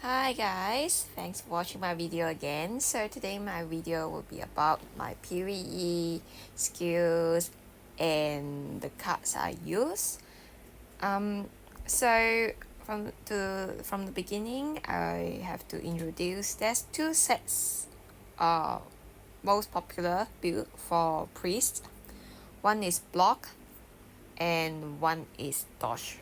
Hi guys, thanks for watching my video again. So today my video will be about my PVE skills and the cards I use. So from the beginning, I have to introduce there's two sets most popular build for priest. One is block and one is dodge.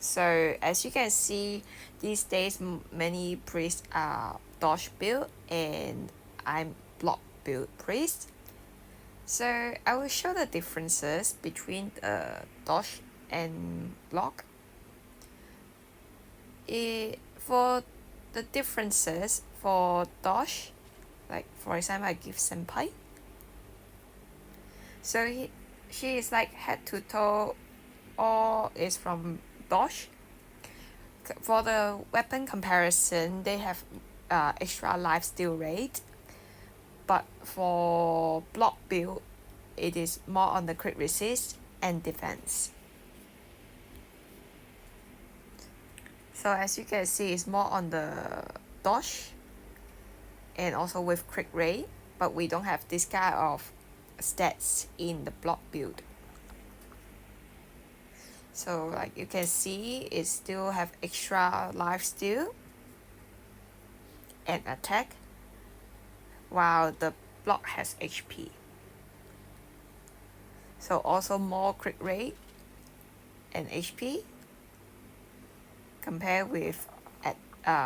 So as you can see, these days many priests are dodge build and I'm block build priest. So I will show the differences between dodge and block. For the differences for dodge, like for example I give senpai. So she is like head to toe, all is from dodge. For the weapon comparison, they have extra life steal rate, but for block build, it is more on the crit resist and defense. So as you can see, it's more on the dodge and also with crit rate, but we don't have this kind of stats in the block build. So like you can see, it still have extra life steal and attack, while the block has HP. So also more crit rate and HP compared with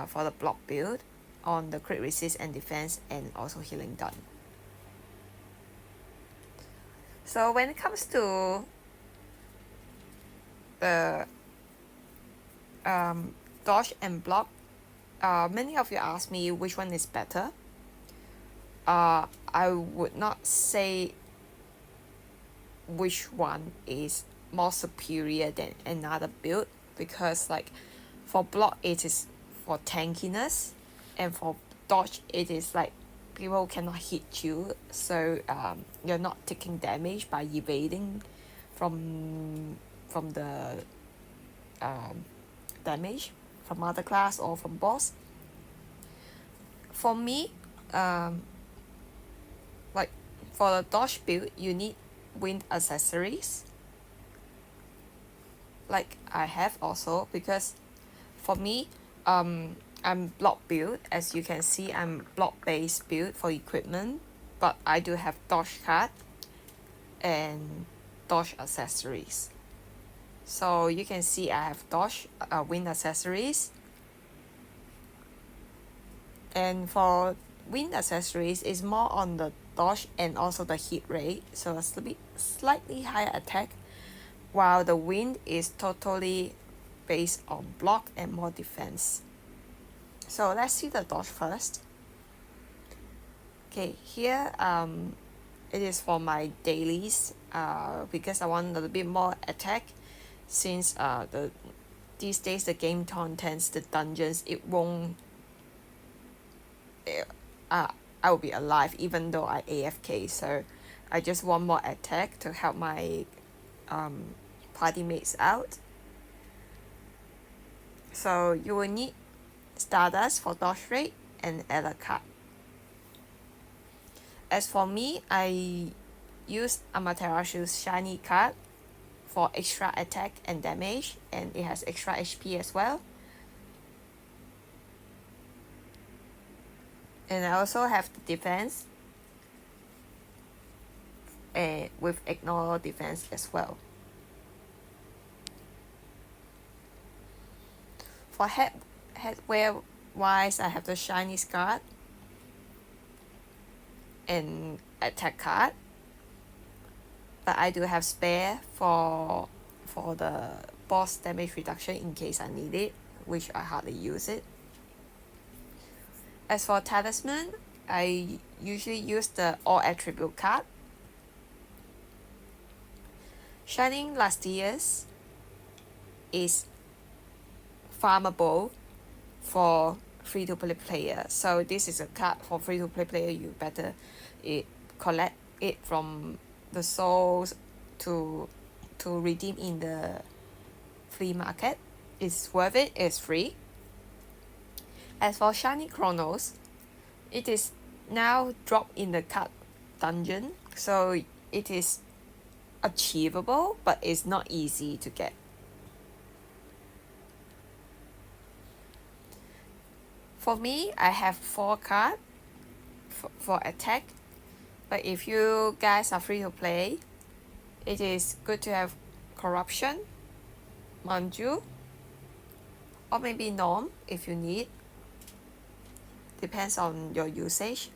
for the block build on the crit resist and defense and also healing done. So when it comes to the dodge and block, many of you ask me which one is better. I would not say which one is more superior than another build, because like for block it is for tankiness and for dodge it is like people cannot hit you, so you're not taking damage by evading from the damage from other class or from boss. For me, like for the dodge build, you need wind accessories, like I have also, because for me, I'm block build. As you can see, I'm block based build for equipment, but I do have dodge card and dodge accessories. So you can see I have dodge wind accessories, and for wind accessories is more on the dodge and also the hit rate, so a slightly higher attack, while the wind is totally based on block and more defense. So let's see the dodge first. Okay, here it is for my dailies, because I want a little bit more attack, since these days the game contents, the dungeons, it won't I will be alive even though I AFK, so I just want more attack to help my party mates out. So you will need Stardust for dodge rate and add a card. As for me, I use Amaterasu's shiny card for extra attack and damage, and it has extra HP as well. And I also have the defense with ignore defense as well. For headwear wise, I have the shiny card and attack card, but I do have spare for the boss damage reduction in case I need it, which I hardly use it. As for talisman, I usually use the all attribute card. Shining Lustious is farmable for free-to-play player, so this is a card for free-to-play player. You better collect it from the souls to redeem in the flea market. It's worth it, it's free. As for Shiny Chronos, it is now dropped in the card dungeon, so it is achievable, but it's not easy to get. For me, I have 4 cards for attack, but if you guys are free to play, it is good to have Corruption, Manju, or maybe Norm if you need. Depends on your usage.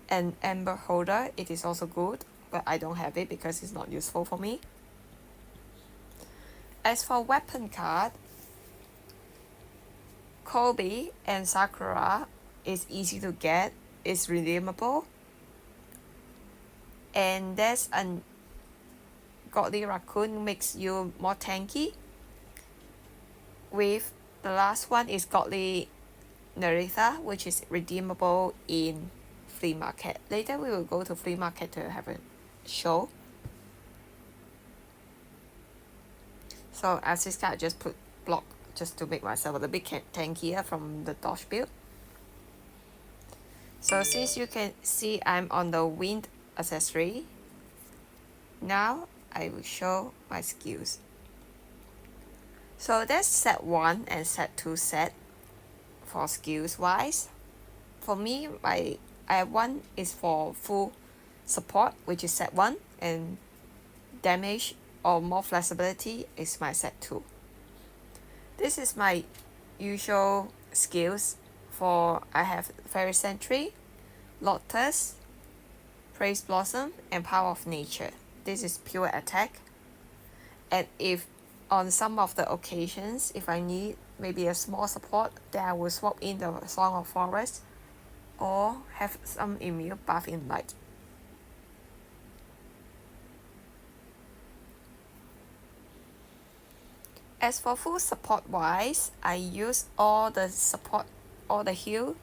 And Ember Holder, it is also good, but I don't have it because it's not useful for me. As for weapon card, Kobe and Sakura is easy to get, it's redeemable. And there's a Godly Raccoon makes you more tanky. With the last one is Godly Naritha, which is redeemable in flea market. Later we will go to flea market to have a show. So as this card, I just put block just to make myself a little bit tankier from the dodge build. So since you can see I'm on the wind accessory, now I will show my skills. So that's set 1 and set 2 set for skills wise. For me, I have one is for full support, which is set 1, and damage or more flexibility is my set 2. This is my usual skills for I have Fairy Sentry, Lotus, Praise Blossom, and Power of Nature. This is pure attack. And if on some of the occasions, if I need maybe a small support, then I will swap in the Song of Forest or have some immune buff in light. As for full support wise, I use all the support, all the heal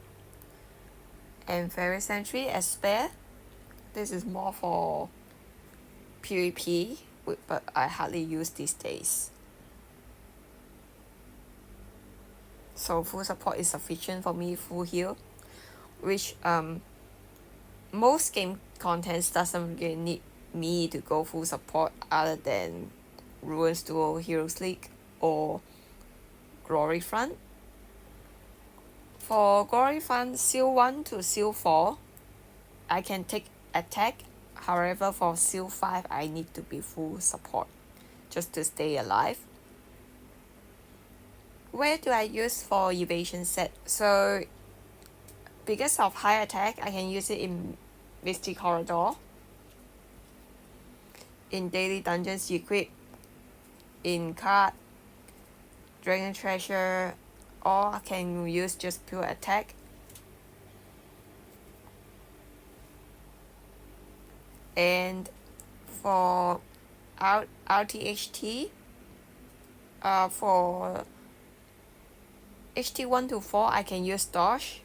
and Fairy Sentry as spare. This is more for PvP, but I hardly use these days. So full support is sufficient for me, full heal, which most game contents doesn't really need me to go full support other than Ruins Duel, Heroes League, or Glory Front. For Glory Front, Seal 1 to Seal 4, I can take attack. However, for Seal 5, I need to be full support just to stay alive. Where do I use for evasion set? So because of high attack, I can use it in Misty Corridor, in Daily Dungeons Equip, in Card, Dragon Treasure, or I can use just pure attack. And for RTHT, for HT 1 to 4, I can use dodge.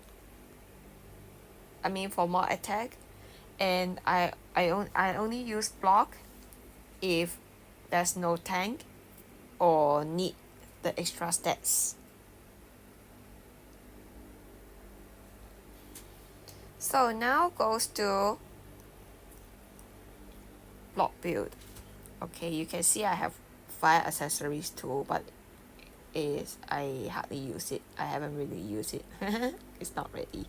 I mean for more attack, and I only use block if there's no tank or need the extra stats. So now goes to block build. Okay, you can see I have fire accessories too, but I hardly use it. I haven't really used it. It's not ready.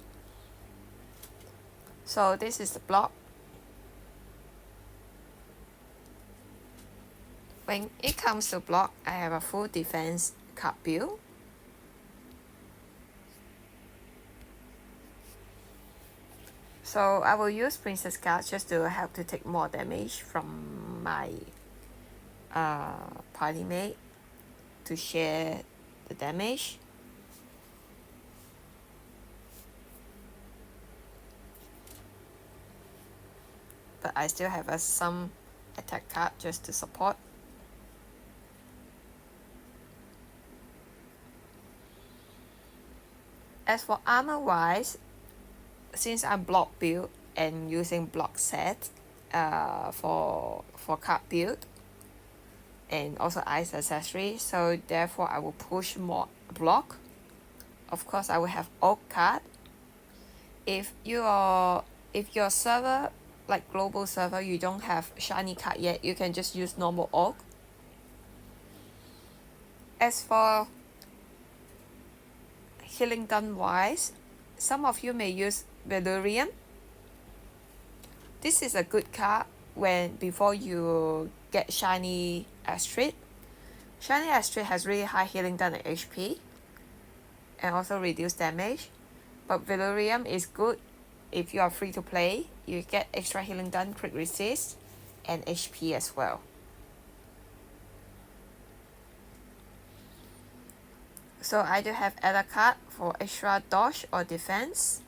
So this is the block. When it comes to block, I have a full defense card build. So I will use Princess cards just to help to take more damage from my party mate to share the damage. But I still have some attack card just to support. As for armor wise, since I'm block build and using block set for card build and also ice accessory, so therefore I will push more block of course I will have oak card. If your server, like global server, you don't have shiny card yet, you can just use normal oak. As for healing done wise, some of you may use Valerian. This is a good card before you get shiny Astrid. Shiny Astrid has really high healing done and HP, and also reduce damage. But Valerian is good if you are free to play. You get extra healing done, crit resist, and HP as well. So I do have add a card for extra dodge or defense.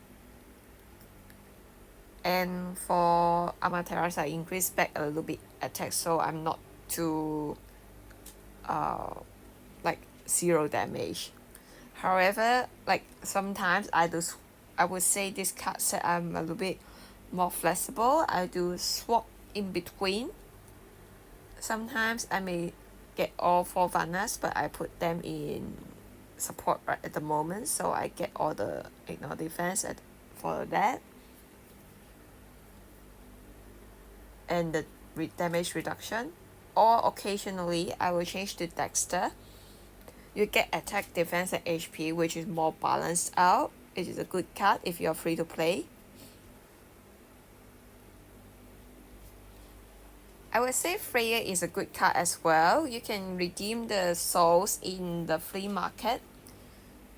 And for Amaterasu, I increase back a little bit attack, so I'm not too like 0 damage. However, like sometimes I would say this card set I'm a little bit more flexible. I do swap in between. Sometimes I may get all 4 Vanas, but I put them in support right at the moment, so I get all the ignore defense for that, and the damage reduction. Or occasionally I will change to Dexter. You get attack, defense, and HP, which is more balanced out. It is a good card if you're free to play. I would say Freya is a good card as well. You can redeem the souls in the flea market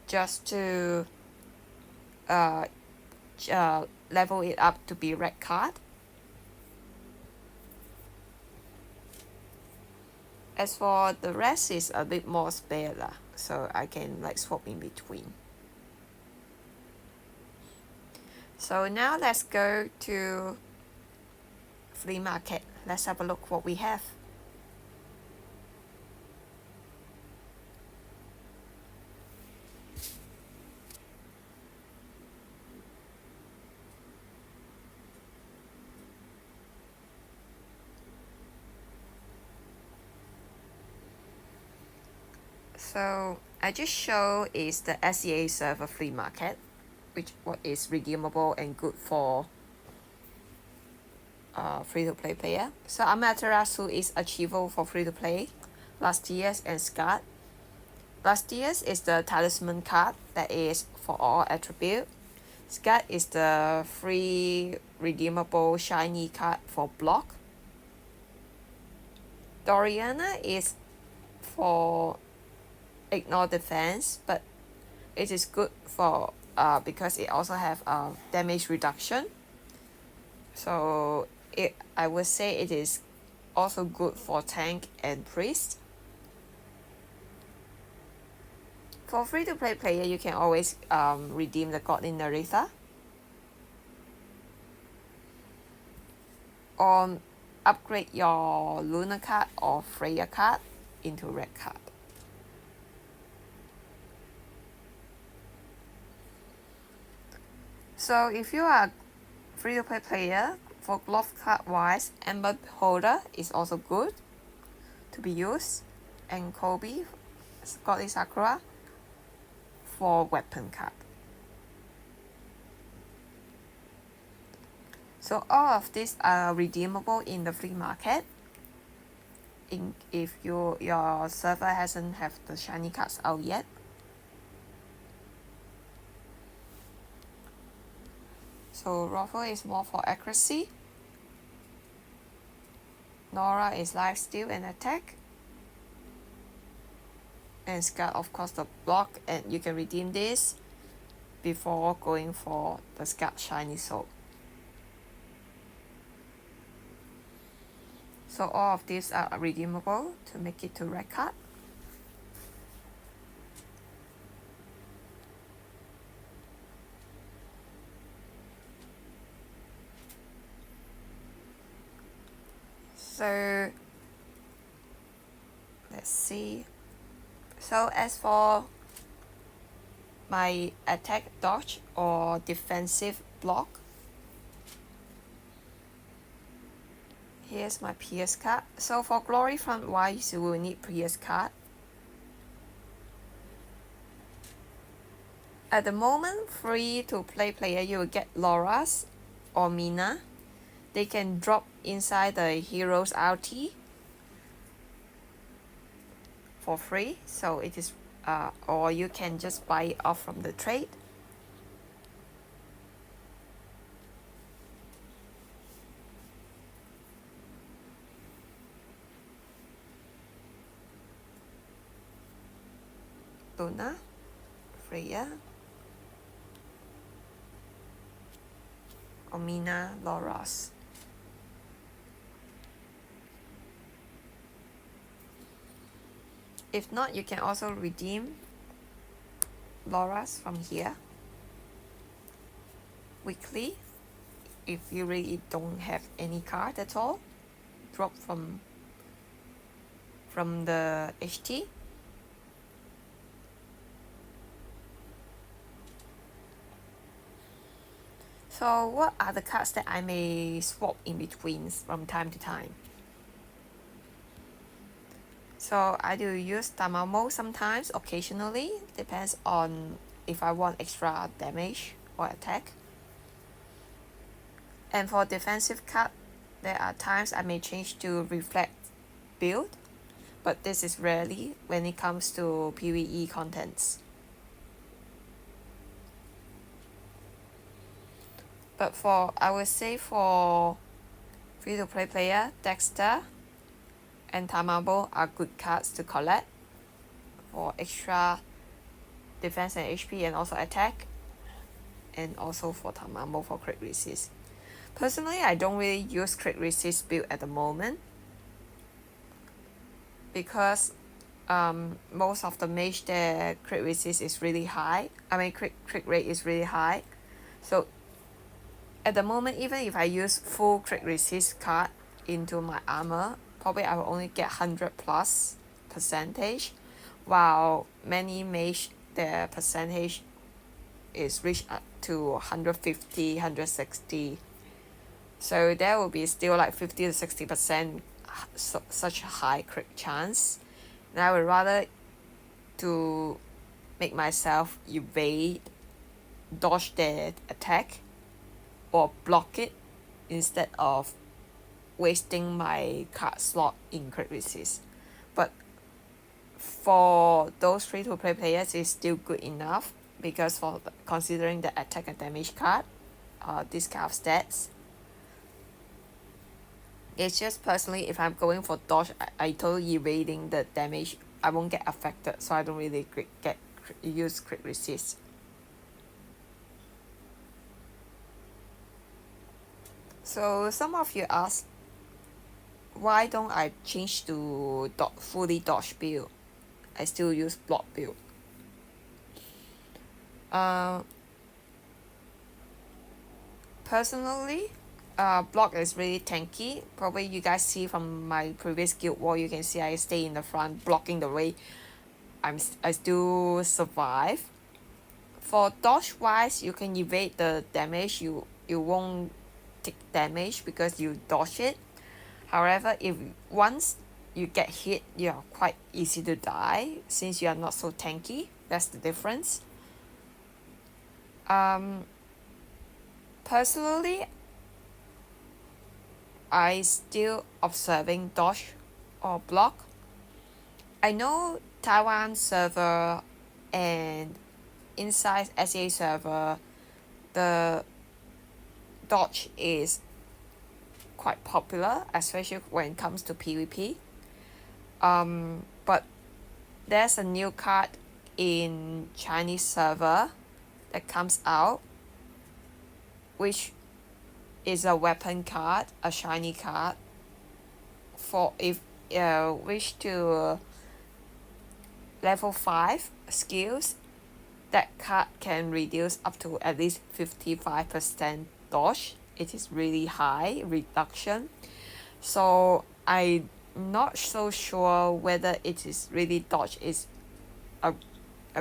just to level it up to be red card. As for the rest is a bit more spare lah, so I can like swap in between. So now let's go to flea market. Let's have a look what we have. So I just show is the SEA server flea market, what is redeemable and good for free-to-play player. So Amaterasu is achievable for free-to-play, Last Year's and Scarred. Last Year's is the talisman card that is for all attribute. Scarred is the free redeemable shiny card for block. Doriana is for ignore defense, but it is good for because it also have damage reduction. So I would say it is also good for tank and priest. For free-to-play player, you can always redeem the Godly Naritha, or upgrade your Luna card or Freya card into red card. So if you are a free-to-play player, for glove card wise, Ember Holder is also good to be used, and Kobe, Godly Sakura for weapon card. So all of these are redeemable in the flea market. If your server hasn't have the shiny cards out yet. So Ruffle is more for accuracy. Nora is lifesteal and attack. And Scar, of course, the block, and you can redeem this before going for the Scar shiny soul. So all of these are redeemable to make it to red card. So let's see. So as for my attack, dodge, or defensive block, here's my PS card. So for Glory Front wise, you will need PS card. At the moment, free to play player, you will get Laura's or Mina. They can drop inside the hero's RT for free, so it is or you can just buy it off from the trade. Luna, Freya, Omina, Loras. If not, you can also redeem Loras from here weekly if you really don't have any card at all. Drop from the HT. So what are the cards that I may swap in between from time to time? So I do use Tamamo sometimes, occasionally, depends on if I want extra damage or attack. And for defensive card, there are times I may change to reflect build, but this is rarely when it comes to PVE contents. But I would say for free-to-play player, Dexter and Tamabo are good cards to collect for extra defense and HP and also attack, and also for Tamabo for crit resist. Personally, I don't really use crit resist build at the moment because most of the mage, their crit resist is really high. I mean crit rate is really high. So at the moment, even if I use full crit resist card into my armor, probably I will only get 100+%, while many mage, their percentage is reached up to 150, 160. So there will be still like 50 to 60% such a high crit chance. And I would rather to make myself evade, dodge their attack, or block it instead of wasting my card slot in crit resist. But for those free-to-play players, it's still good enough because for considering the attack and damage card, this kind of stats, it's just personally, if I'm going for dodge, I totally evading the damage, I won't get affected, so I don't really use crit resist. So some of you ask, why don't I change to fully dodge build? I still use block build. Personally, block is really tanky. Probably you guys see from my previous guild war, you can see I stay in the front blocking the way. I still survive. For dodge wise, you can evade the damage. You won't take damage because you dodge it. However, if once you get hit, you are quite easy to die since you are not so tanky. That's the difference. Personally, I still observing dodge or block. I know Taiwan server and inside SEA server, the dodge is quite popular, especially when it comes to PvP. But there's a new card in Chinese server that comes out, which is a weapon card, a shiny card. For if wish to level 5 skills, that card can reduce up to at least 55% dodge. It is really high reduction. So I'm not so sure whether it is really dodge is a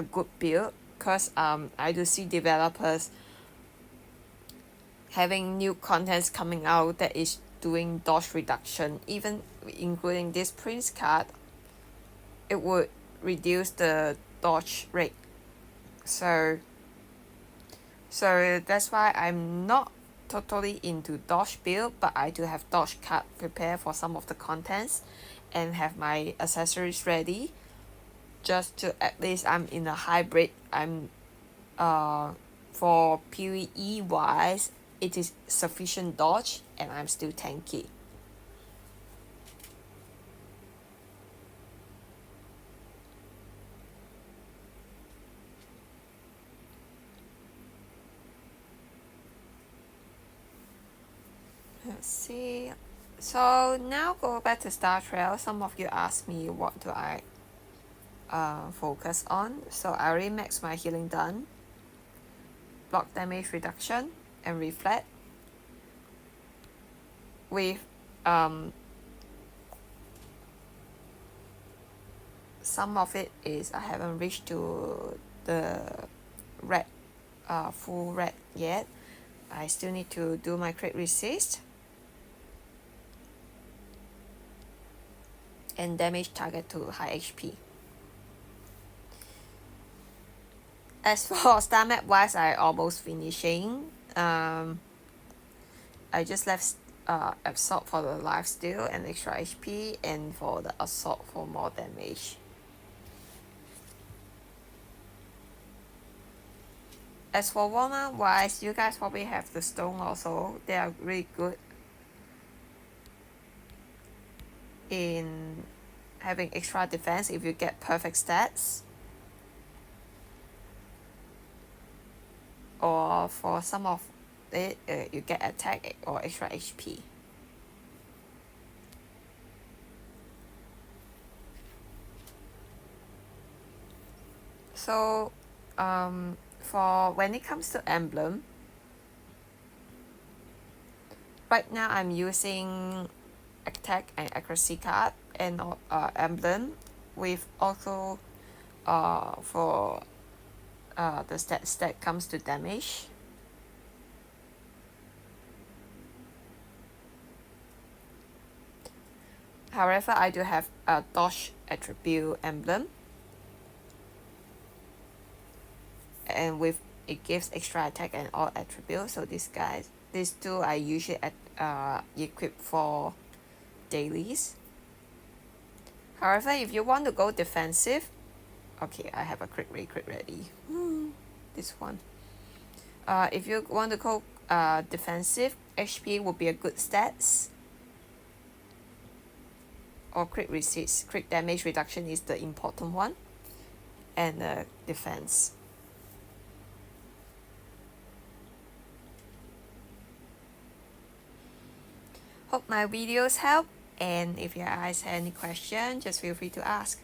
good build, because I do see developers having new contents coming out that is doing dodge reduction, even including this Prince card. It would reduce the dodge rate. So So that's why I'm not totally into dodge build, but I do have dodge card prepared for some of the contents and have my accessories ready, just to at least I'm in a hybrid. I'm for PVE wise, it is sufficient dodge and I'm still tanky. Let's see. So now go back to Star Trail. Some of you asked me what do I focus on. So I already maxed my healing done, block damage reduction, and reflect. With some of it is I haven't reached to the red, full red yet. I still need to do my crit resist and damage target to high HP. As for star map wise, I almost finishing. I just left absorb for the lifesteal and extra HP, and for the assault for more damage. As for Walnut wise, you guys probably have the stone also. They are really good in having extra defense if you get perfect stats. Or for some of it, you get attack or extra HP. So for when it comes to emblem, right now I'm using attack and accuracy card and emblem, with also for the stats that comes to damage. However, I do have a dodge attribute emblem, and with it gives extra attack and all attributes. So these two I usually equip for dailies. However, if you want to go defensive, okay, I have a crit ready. This one. If you want to go defensive, HP would be a good stats. Or crit resist. Crit damage reduction is the important one. And defense. Hope my videos help, and if you guys have any question, just feel free to ask.